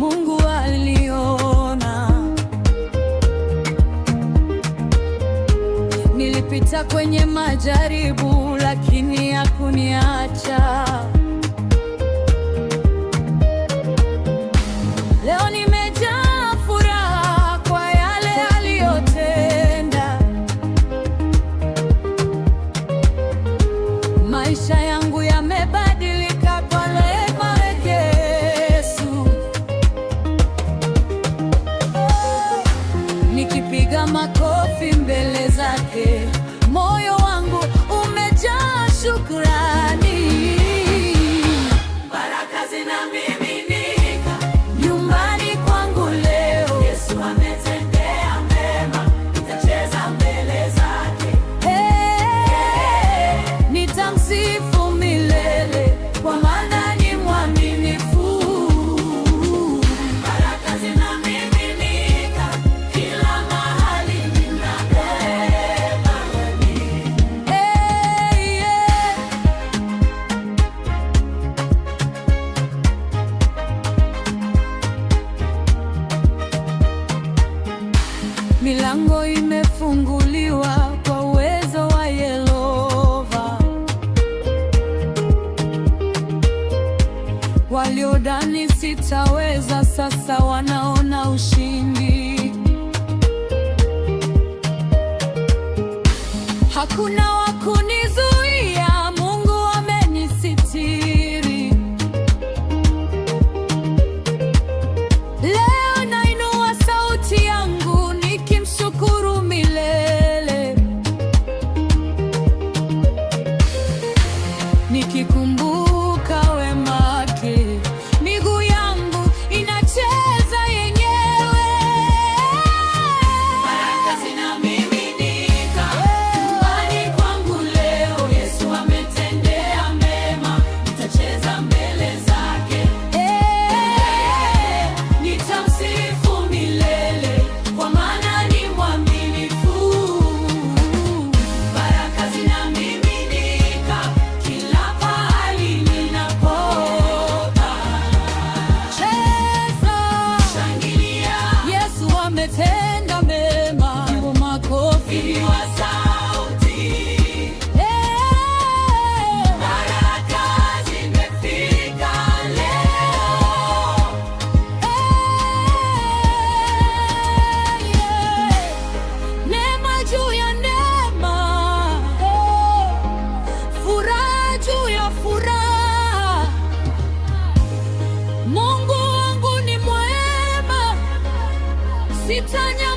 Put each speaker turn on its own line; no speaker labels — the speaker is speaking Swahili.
Mungu aliona. Nilipita kwenye majaribu, lakini hakuniacha. Leo nimejaa furaha kwa yale aliyotenda. Maisha yangu yamebadilika kwa neema yake Yesu. Nikipiga makofi mbele zake, moyo wangu umejaa shukrani. Baraka zinamiminika nyumbani kwangu leo. Yesu ametendea mema, nitacheza mbele zake. Nitamsifu milele, kwa maana ni mwaminifu. Baraka zinamiminika kila mahali ninapema. Milango imefunguliwa kwa uwezo wa Yehova. Waliodhani sitaweza, sasa wanaona ushindi. Hakuna wa kunizuia, Mungu amenisitiri. Leo nainua sauti yangu nikimshukuru milele, nikikumbuka wema wake, miguu yangu inacheza yenyewe. Baraka zinamiminika nyumbani kwangu leo. Yesu ametendea mema, nitacheza mbele zake. Nitamsifu milele, kwa maana ni mwaminifu. Baraka zinamiminika kila pahali ninapoenda. Cheza, shangilia, Yesu ametenda mema. Piga makofi, inua sauti. Baraka zimefika leo. Neema juu ya neema, furaha juu ya furaha. Mungu wangu ni mwema, sitanya